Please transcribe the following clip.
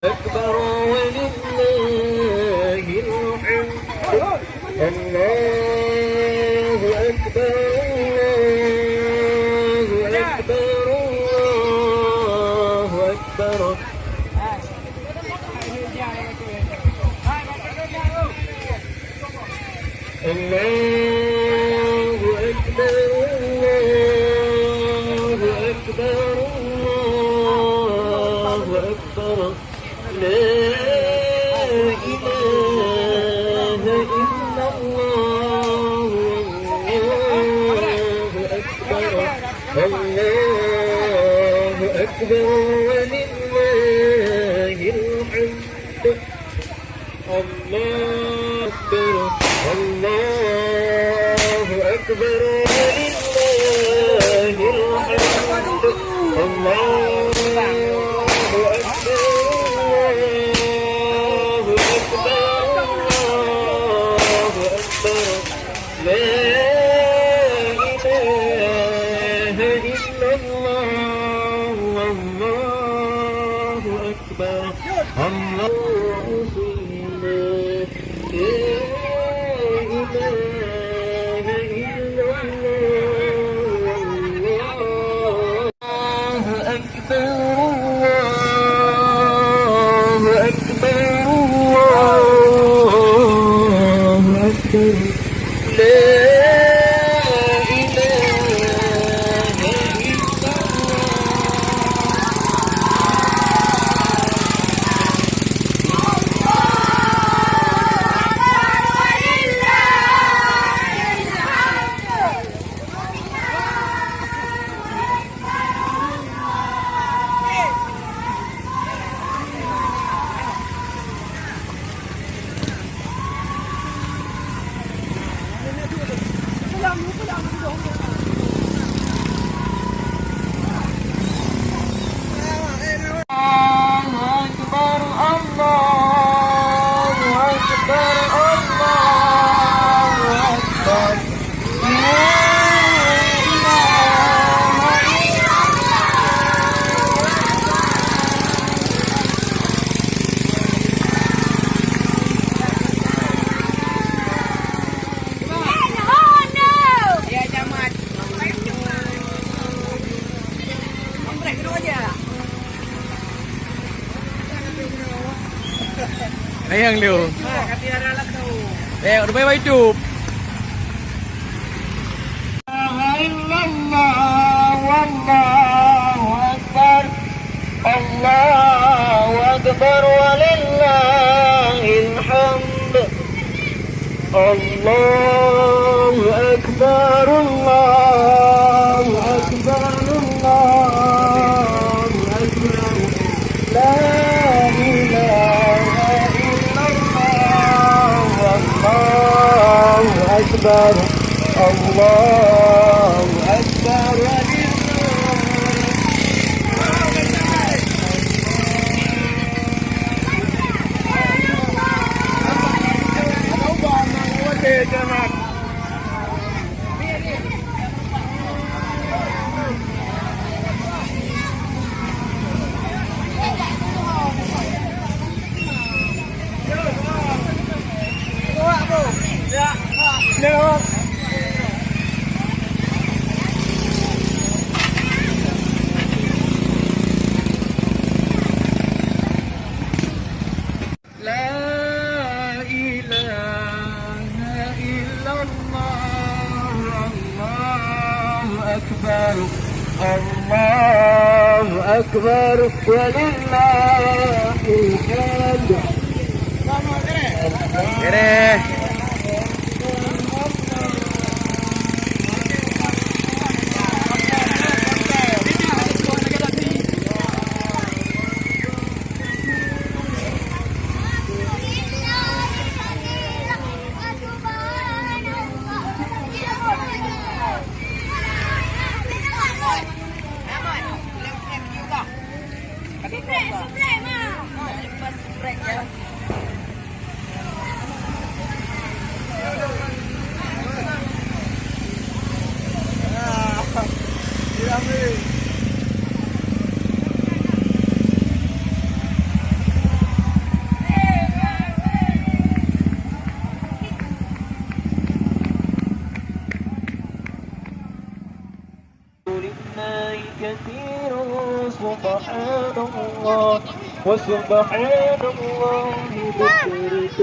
أكبر ولله الحمد الله أكبر الله أكبر الله أكبر الله أكبر الله أكبر الله أكبر لا إله إلا الله الله أكبر الله أكبر ولله الحمد الله أكبر الله أكبر ولله الحمد الله أكبر الله أكبر الله أكبر لا إله إلا الله والله أكبر الله Ayang liu. Udah baik hidup. Allahu Akbar walillahil hamd. Allahu Akbar Allahu Akbar Allahu Akbar. La ilaha illallah wallahu akbar. Allahu Akbar Allahu Akbar walillahil hamd. ولله كثير سبحان الله وسبحان الله بكرة